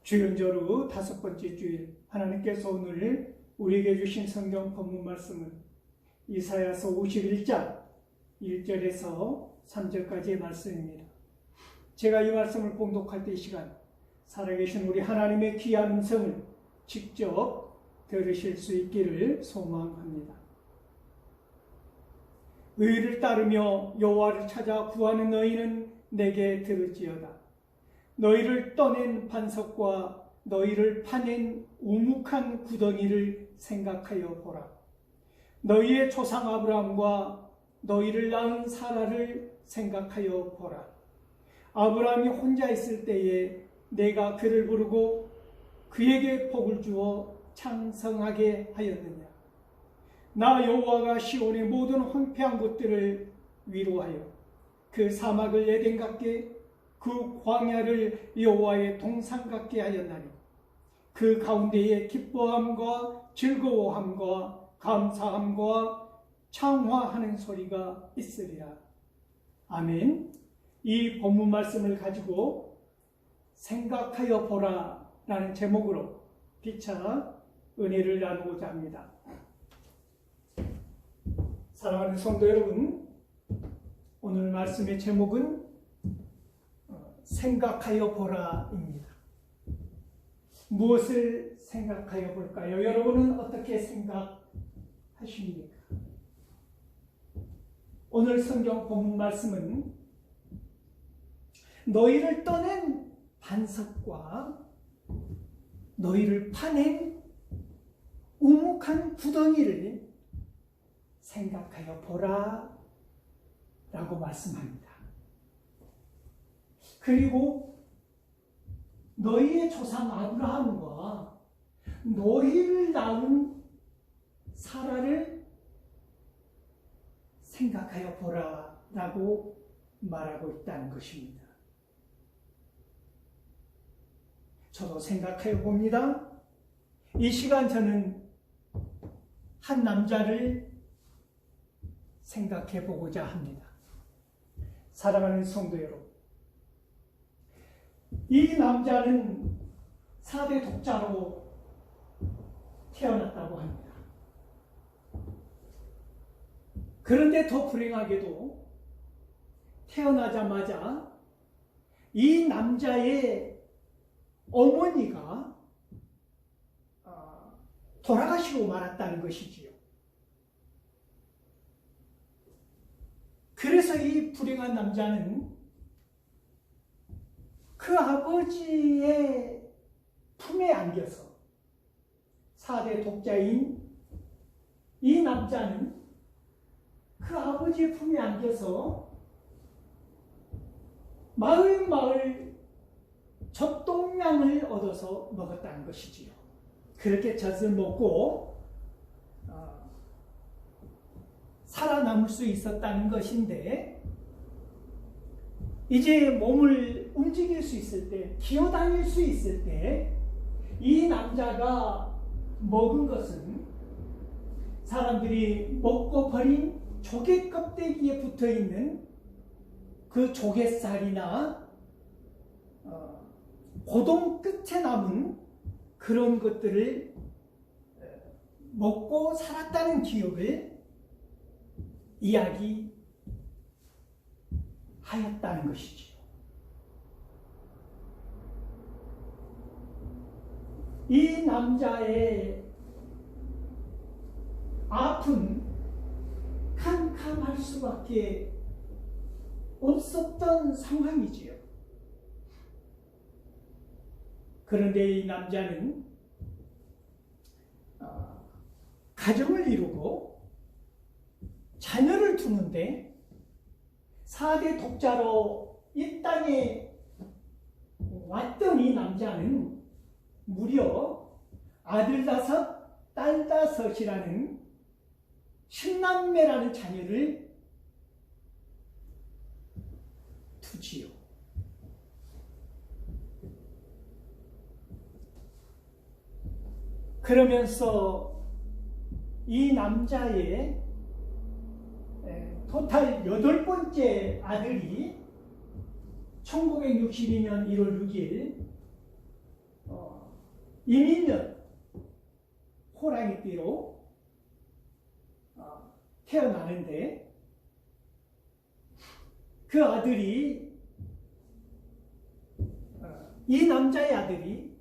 주연절후 5번째 주일, 하나님께서 오늘 우리에게 주신 성경 본문 말씀은 이사야서 51장 1절에서 3절까지의 말씀입니다. 제가 이 말씀을 봉독할 때 이 시간 살아계신 우리 하나님의 귀한 음성을 직접 들으실 수 있기를 소망합니다. 의를 따르며 여호와를 찾아 구하는 너희는 내게 들을지어다. 너희를 떠낸 반석과 너희를 파낸 우묵한 구덩이를 생각하여 보라. 너희의 조상 아브라함과 너희를 낳은 사라를 생각하여 보라. 아브라함이 혼자 있을 때에 내가 그를 부르고 그에게 복을 주어 창성하게 하였느냐. 나 여호와가 시온의 모든 황폐한 곳들을 위로하여 그 사막을 에덴 같게 그 광야를 여호와의 동산 같게 하였나니 그 가운데에 기뻐함과 즐거워함과 감사함과 창화하는 소리가 있으리라. 아멘. 이 본문 말씀을 가지고 생각하여 보라 라는 제목으로 피차 은혜를 나누고자 합니다. 사랑하는 성도 여러분, 오늘 말씀의 제목은 생각하여 보라입니다. 무엇을 생각하여 볼까요? 여러분은 어떻게 생각하십니까? 오늘 성경 본문 말씀은 너희를 떠낸 반석과 너희를 파낸 우묵한 구덩이를 생각하여 보라 라고 말씀합니다. 그리고 너희의 조상 아브라함과 너희를 낳은 사라를 생각하여 보라 라고 말하고 있다는 것입니다. 저도 생각해 봅니다. 이 시간 저는 한 남자를 생각해 보고자 합니다. 사랑하는 성도 여러분, 이 남자는 4대 독자로 태어났다고 합니다. 그런데 더 불행하게도 태어나자마자 이 남자의 어머니가 돌아가시고 말았다는 것이지요. 그래서 이 불행한 남자는 그 아버지의 품에 안겨서 4대 독자인 이 남자는 그 아버지의 품에 안겨서 마을 젖동량을 얻어서 먹었다는 것이지요. 그렇게 젖을 먹고 살아남을 수 있었다는 것인데, 이제 몸을 움직일 수 있을 때, 기어다닐 수 있을 때 이 남자가 먹은 것은 사람들이 먹고 버린 조개 껍데기에 붙어있는 그 조개살이나 고동 끝에 남은 그런 것들을 먹고 살았다는 기억을 이야기하였다는 것이지요. 이 남자의 아픔, 캄캄할 수밖에 없었던 상황이지요. 그런데 이 남자는 가정을 이루고 자녀를 두는데 4대 독자로 이 땅에 왔던 이 남자는 무려 아들 5, 딸 5이라는 10남매라는 자녀를 두지요. 그러면서 이 남자의 토탈 8번째 아들이 1962년 1월 6일 이미 있는 호랑이띠로 태어나는데 그 아들이 이 남자의 아들이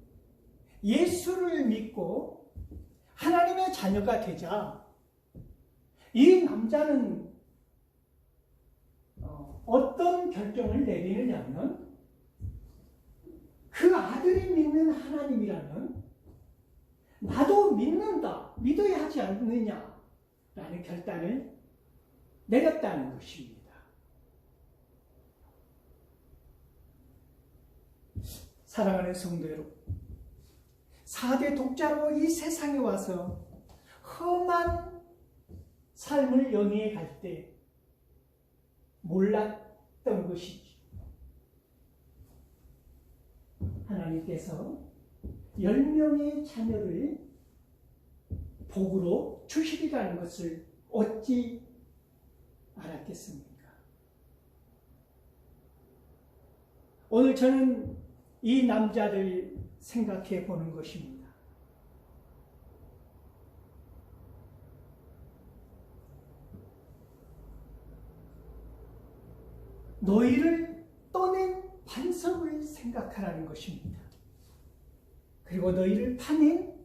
예수를 믿고 하나님의 자녀가 되자 이 남자는 어떤 결정을 내리느냐면 그 아들이 믿는 하나님이라면 나도 믿는다, 믿어야 하지 않느냐라는 결단을 내렸다는 것입니다. 사랑하는 성도 여러분, 4대 독자로 이 세상에 와서 험한 삶을 연애해 갈 때 몰랐던 것이지. 하나님께서 10명의 자녀를 복으로 주시리라는 것을 어찌 알았겠습니까? 오늘 저는 이 남자를 생각해 보는 것입니다. 너희를 떠낸 반석을 생각하라는 것입니다. 그리고 너희를 파낸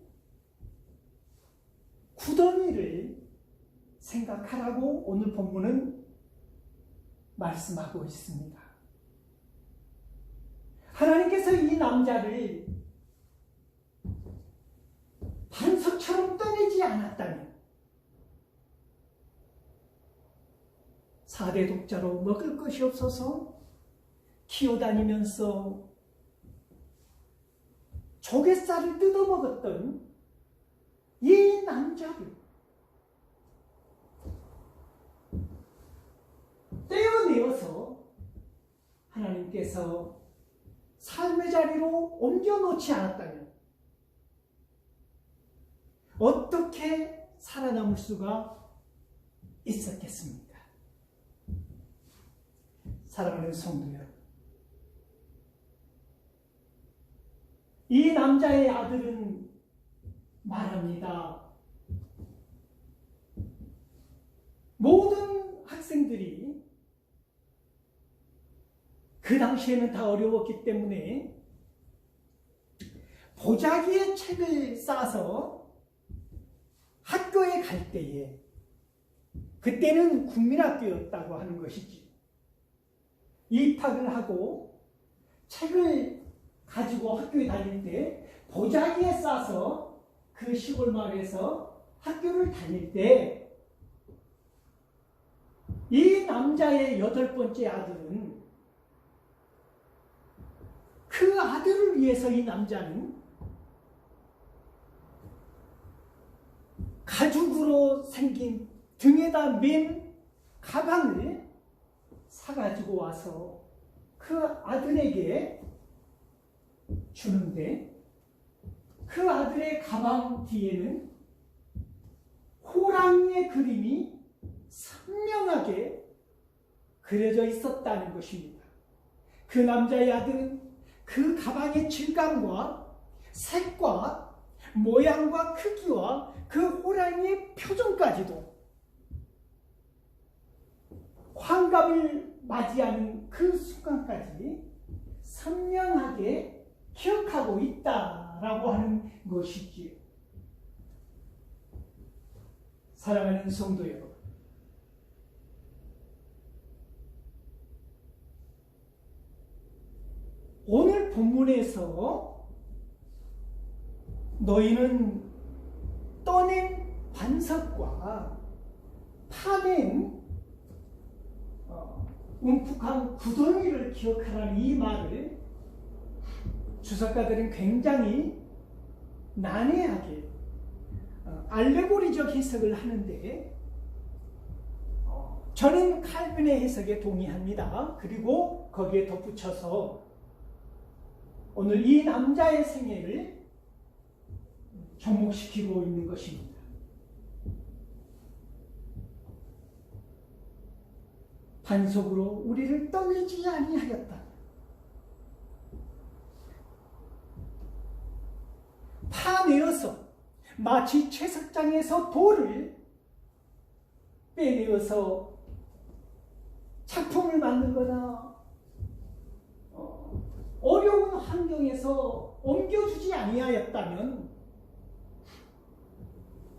구덩이를 생각하라고 오늘 본문은 말씀하고 있습니다. 하나님께서 이 남자를 반석처럼 떠내지 않았다면 4대 독자로 먹을 것이 없어서 기어다니면서 조갯살을 뜯어먹었던 이 남자를 떼어내어서 하나님께서 삶의 자리로 옮겨놓지 않았다면 어떻게 살아남을 수가 있었겠습니까? 사랑하는 성도 여러분, 이 남자의 아들은 말합니다. 모든 학생들이 그 당시에는 다 어려웠기 때문에 보자기에 책을 싸서 학교에 갈 때에, 그때는 국민학교였다고 하는 것이지, 입학을 하고 책을 가지고 학교에 다닐 때 보자기에 싸서 그 시골 마을에서 학교를 다닐 때 이 남자의 8번째 아들은 그 아들을 위해서 이 남자는 가죽으로 생긴 등에다 맨 가방을 사가지고 와서 그 아들에게 주는데, 그 아들의 가방 뒤에는 호랑이의 그림이 선명하게 그려져 있었다는 것입니다. 그 남자의 아들은 그 가방의 질감과 색과 모양과 크기와 그 호랑이의 표정까지도 환갑을 맞이하는 그 순간까지 선명하게 기억하고 있다라고 하는 것이지요. 사랑하는 성도 여러분, 오늘 본문에서 너희는 떠낸 반석과 파낸 움푹한 구덩이를 기억하라는 이 말을 주석가들은 굉장히 난해하게 알레고리적 해석을 하는데, 저는 칼빈의 해석에 동의합니다. 그리고 거기에 덧붙여서 오늘 이 남자의 생애를 접목시키고 있는 것입니다. 반석으로 우리를 떠내지 아니하였다. 쏟아내어서 마치 채석장에서 돌을 빼내어서 작품을 만들거나 어려운 환경에서 옮겨주지 아니하였다면,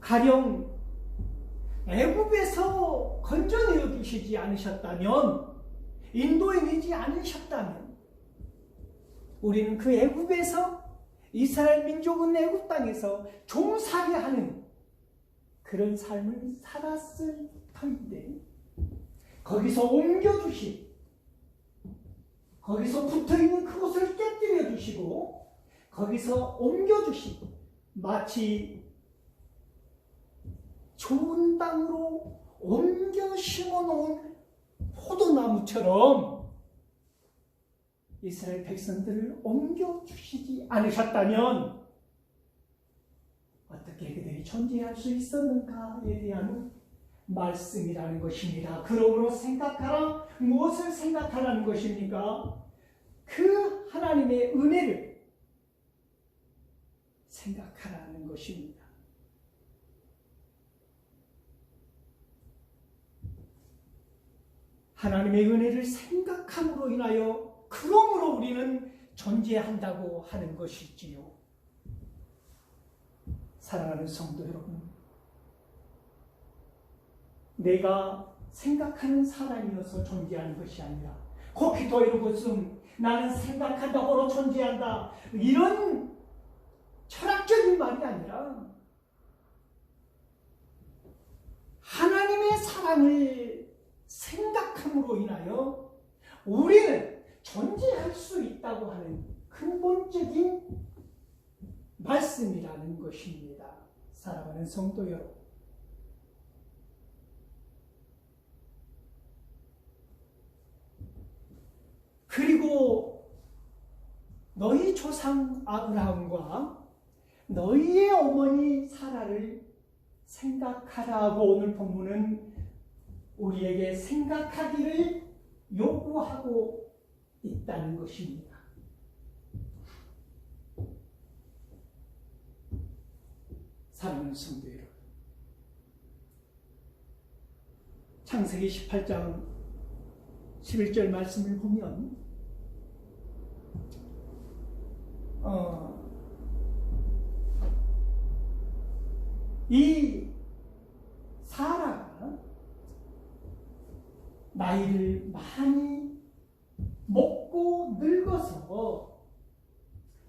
가령 애굽에서 건져내어 주시지 않으셨다면, 인도에 내지 않으셨다면, 우리는 그 애굽에서, 이스라엘 민족은 애굽 땅에서 종살이 하는 그런 삶을 살았을 터인데, 거기서 옮겨주시, 거기서 붙어있는 그곳을 깨뜨려 주시고, 거기서 옮겨주시고, 마치 좋은 땅으로 옮겨 심어놓은 포도나무처럼 이스라엘 백성들을 옮겨주시지 않으셨다면 어떻게 그들이 존재할 수 있었는가에 대한 말씀이라는 것입니다. 그러므로 생각하라. 무엇을 생각하라는 것입니까? 그 하나님의 은혜를 생각하라는 것입니다. 하나님의 은혜를 생각함으로 인하여, 그러므로 우리는 존재한다고 하는 것이지요. 사랑하는 성도 여러분, 내가 생각하는 사람이어서 존재하는 것이 아니라, 고피도이로 것은 나는 생각한다고로 존재한다, 이런 철학적인 말이 아니라 하나님의 사랑을 생각함으로 인하여 우리는 존재할 수 있다고 하는 근본적인 말씀이라는 것입니다. 사랑하는 성도 여러분, 그리고 너희 조상 아브라함과 너희의 어머니 사라를 생각하라고 오늘 본문은 우리에게 생각하기를 요구하고 있다는 것입니다. 사랑하는 성도 여러분, 창세기 18장 11절 말씀을 보면 이 사라가 나이를 많이 먹고 늙어서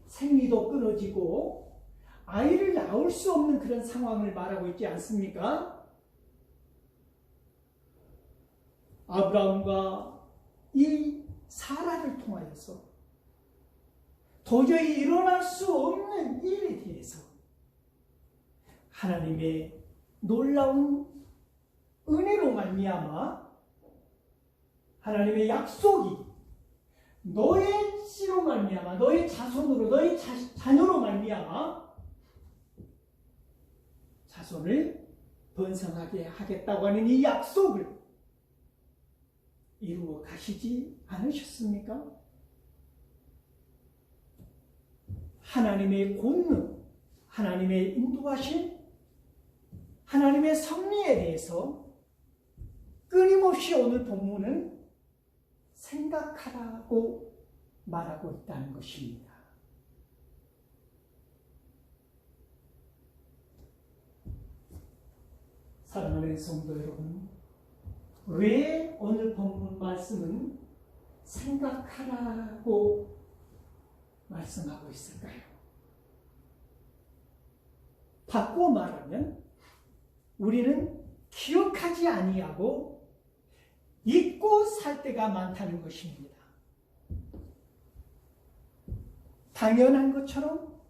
생리도 끊어지고 아이를 낳을 수 없는 그런 상황을 말하고 있지 않습니까? 아브라함과 이 사라를 통하여서 도저히 일어날 수 없는 일에 대해서 하나님의 놀라운 은혜로 말미암아 하나님의 약속이 너의 씨로 말미암아, 너의 자손으로, 너의 자녀로 말미암아 자손을 번성하게 하겠다고 하는 이 약속을 이루어 가시지 않으셨습니까? 하나님의 권능, 하나님의 인도하심, 하나님의 섭리에 대해서 끊임없이 오늘 본문은 생각하라고 말하고 있다는 것입니다. 사랑하는 성도 여러분, 왜 오늘 본문 말씀은 생각하라고 말씀하고 있을까요? 바꿔 말하면 우리는 기억하지 아니하고 잊고 살 때가 많다는 것입니다. 당연한 것처럼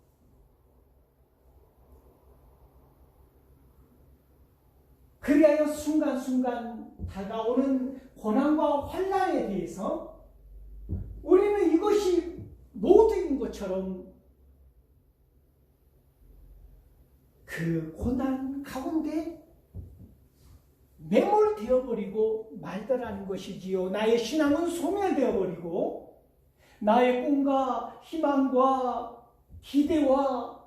그리하여 순간순간 다가오는 고난과 환난에 대해서 우리는 이것이 모두인 것처럼 그 고난 가운데 매몰되어버리고 말더라는 것이지요. 나의 신앙은 소멸되어버리고 나의 꿈과 희망과 기대와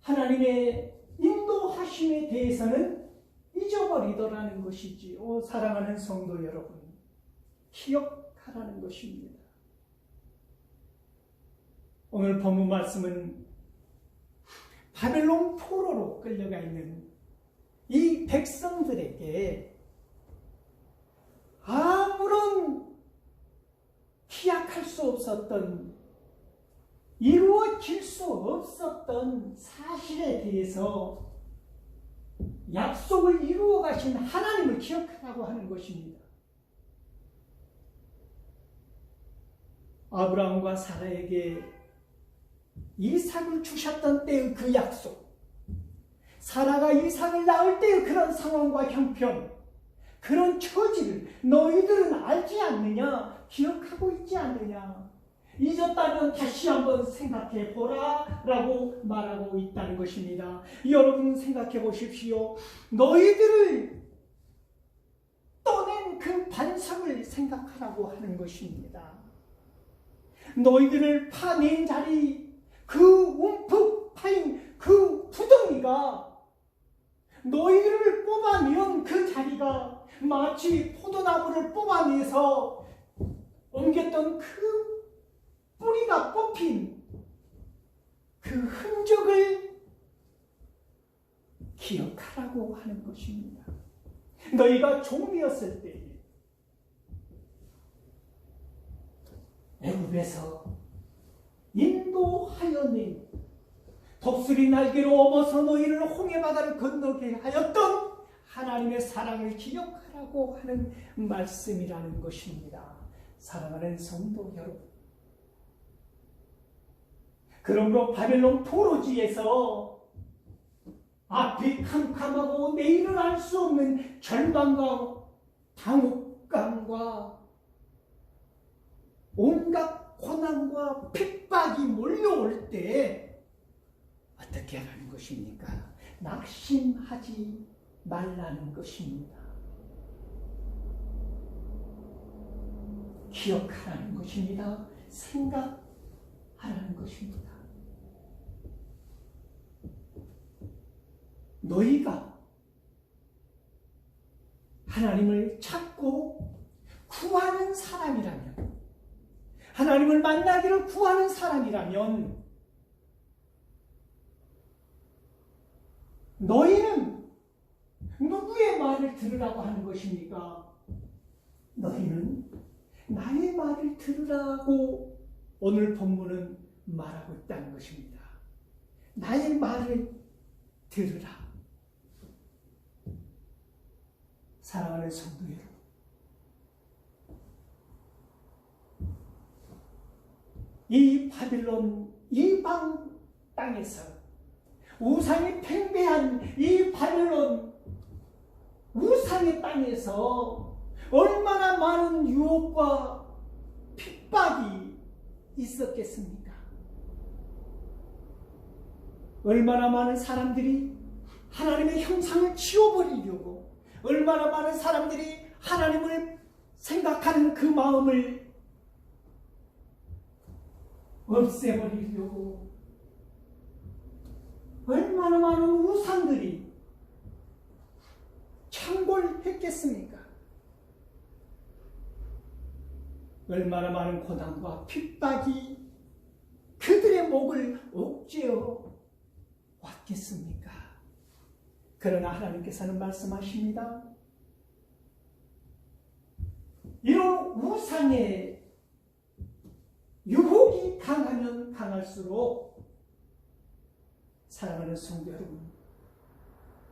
하나님의 인도하심에 대해서는 잊어버리더라는 것이지요. 사랑하는 성도 여러분, 기억하라는 것입니다. 오늘 본문 말씀은 바벨론 포로로 끌려가 있는 이 백성들에게 아무런 기약할 수 없었던, 이루어질 수 없었던 사실에 대해서 약속을 이루어 가신 하나님을 기억하라고 하는 것입니다. 아브라함과 사라에게 이삭을 주셨던 때의 그 약속, 사라가 이삭을 낳을 때의 그런 상황과 형편, 그런 처지를 너희들은 알지 않느냐? 기억하고 있지 않느냐? 잊었다면 다시 한번 생각해 보라 라고 말하고 있다는 것입니다. 여러분 생각해 보십시오. 너희들을 떠낸 그 반석을 생각하라고 하는 것입니다. 너희들을 파낸 자리, 그 움푹 파인 그 부덩이가, 너희들을 뽑아내온 그 자리가 마치 포도나무를 뽑아내서 옮겼던 그 뿌리가 뽑힌 그 흔적을 기억하라고 하는 것입니다. 너희가 종이었을 때 애굽에서 인도하여 낸 독수리 날개로 업어서 너희를 홍해바다를 건너게 하였던 하나님의 사랑을 기억하라고 하는 말씀이라는 것입니다. 사랑하는 성도 여러분, 그러므로 바벨론 포로지에서 앞이 캄캄하고 내일을 알 수 없는 절망과 당혹감과 온갖 고난과 핍박이 몰려올 때 어떻게 하라는 것입니까? 낙심하지 말라는 것입니다. 기억하라는 것입니다. 생각하라는 것입니다. 너희가 하나님을 찾고 구하는 사람이라면, 하나님을 만나기를 구하는 사람이라면, 너희는 누구의 말을 들으라고 하는 것입니까? 너희는 나의 말을 들으라고 오늘 본문은 말하고 있다는 것입니다. 나의 말을 들으라. 사랑하는 성도 여러분, 이 바빌론 이방 땅에서, 우상이 팽배한 이 바빌론 우상의 땅에서 얼마나 많은 유혹과 핍박이 있었겠습니까? 얼마나 많은 사람들이 하나님의 형상을 치워버리려고, 얼마나 많은 사람들이 하나님을 생각하는 그 마음을 없애버리려고, 얼마나 많은 우상들이 창궐했겠습니까? 얼마나 많은 고난과 핍박이 그들의 목을 옥죄어 왔겠습니까? 그러나 하나님께서는 말씀하십니다. 이런 우상의 유혹이 강하면 강할수록, 사랑하는 성도 여러분,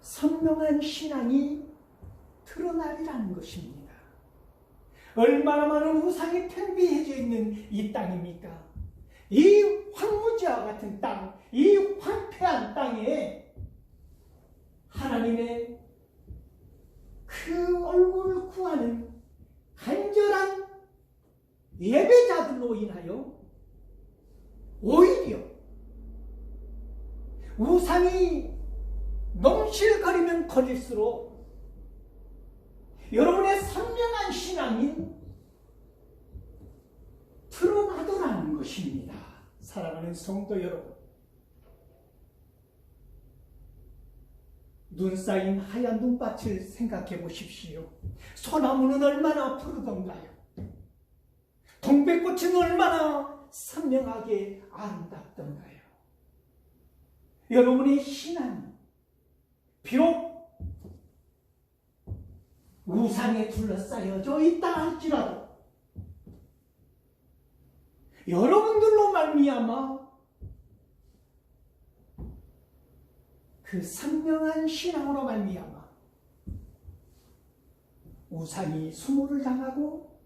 선명한 신앙이 드러나리라는 것입니다. 얼마나 많은 우상이 팽배해져 있는 이 땅입니까? 이 황무지와 같은 땅, 이 황폐한 땅에 하나님의 그 얼굴을 구하는 간절한 예배자들로 인하여 오히려 우상이 넘실거리면 거릴수록 여러분의 선명한 신앙이 드러나더라는 것입니다. 사랑하는 성도 여러분, 눈 쌓인 하얀 눈밭을 생각해 보십시오. 소나무는 얼마나 푸르던가요? 동백꽃은 얼마나 선명하게 아름답던가요? 여러분의 신앙이 비록 우상에 둘러싸여져 있다 할지라도 여러분들로 말미암아 그 선명한 신앙으로 말미암아 우상이 수모를 당하고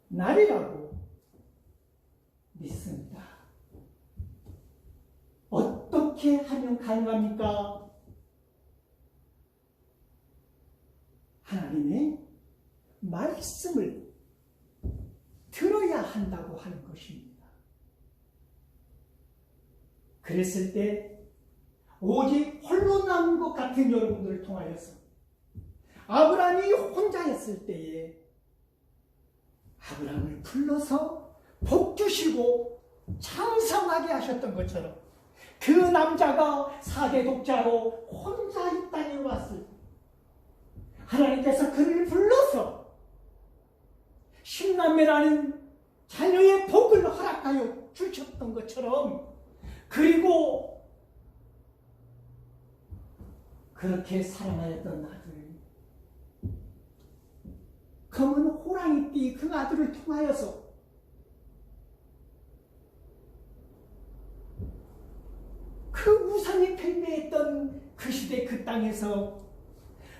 쫓겨나리라고 믿습니다. 어떻게 하면 가능합니까? 하나님의 말씀을 들어야 한다고 하는 것입니다. 그랬을 때 오직 홀로 남은 것 같은 여러분들을 통하여서 아브라함이 혼자였을 때에 아브라함을 불러서 복 주시고 창성하게 하셨던 것처럼 그 남자가 4대 독자로 혼자 이 땅에 왔을 때 하나님께서 그를 불러서 10남매라는 자녀의 복을 허락하여 주셨던 것처럼 그리고 그렇게 사랑하였던 아들 검은 호랑이띠 그 아들을 통하여서 그 우상이 팽배했던 그 시대 그 땅에서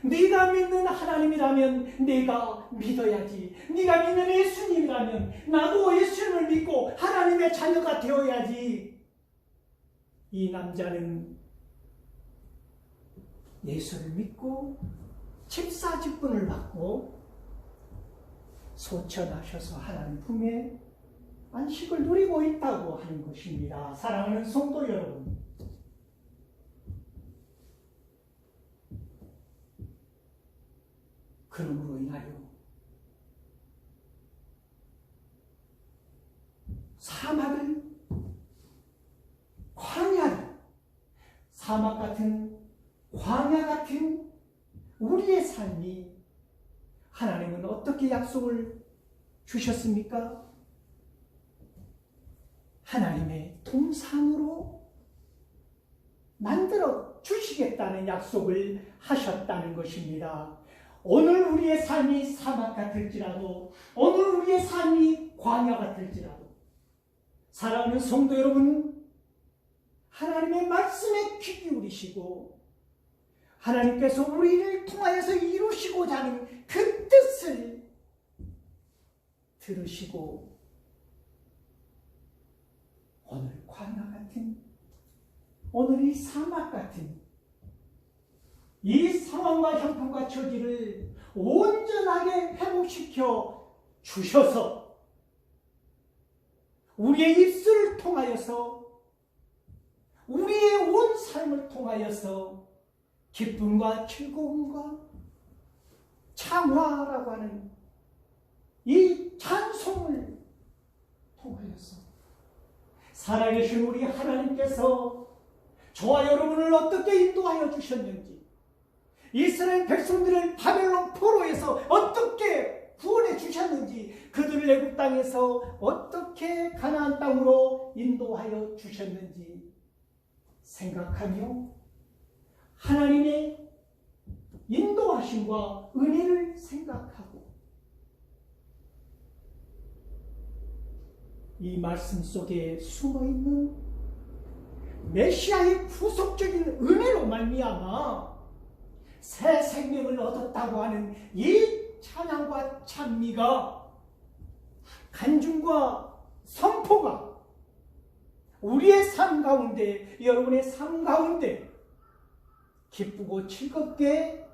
네가 믿는 하나님이라면 내가 믿어야지. 네가 믿는 예수님이라면 나도 예수님을 믿고 하나님의 자녀가 되어야지. 이 남자는 예수를 믿고 집사직분을 받고 소천하셔서 하나님 품에 안식을 누리고 있다고 하는 것입니다. 사랑하는 성도 여러분, 그러므로 인하여 사막을 광야를 사막 같은 광야 같은 우리의 삶이 하나님은 어떻게 약속을 주셨습니까? 하나님의 동산으로 만들어 주시겠다는 약속을 하셨다는 것입니다. 오늘 우리의 삶이 사막 같을지라도 오늘 우리의 삶이 광야 같을지라도 사랑하는 성도 여러분, 하나님의 말씀에 귀 기울이시고 하나님께서 우리를 통하여서 이루시고자 하는 그 뜻을 들으시고 오늘 광야 같은 오늘 이 사막 같은 이 상황과 형편과 처지를 온전하게 회복시켜 주셔서 우리의 입술을 통하여서 우리의 온 삶을 통하여서 기쁨과 즐거움과 창화라고 하는 이 찬송을 통하여서 살아계신 우리 하나님께서 저와 여러분을 어떻게 인도하여 주셨는지, 이스라엘 백성들을 바벨론 포로에서 어떻게 구원해 주셨는지, 그들을 애굽 땅에서 어떻게 가나안 땅으로 인도하여 주셨는지 생각하며 하나님의 인도하심과 은혜를 생각하고 이 말씀 속에 숨어있는 메시아의 구속적인 은혜로 말미암아 새 생명을 얻었다고 하는 이 찬양과 찬미가 간증과 선포가 우리의 삶 가운데, 여러분의 삶 가운데 기쁘고 즐겁게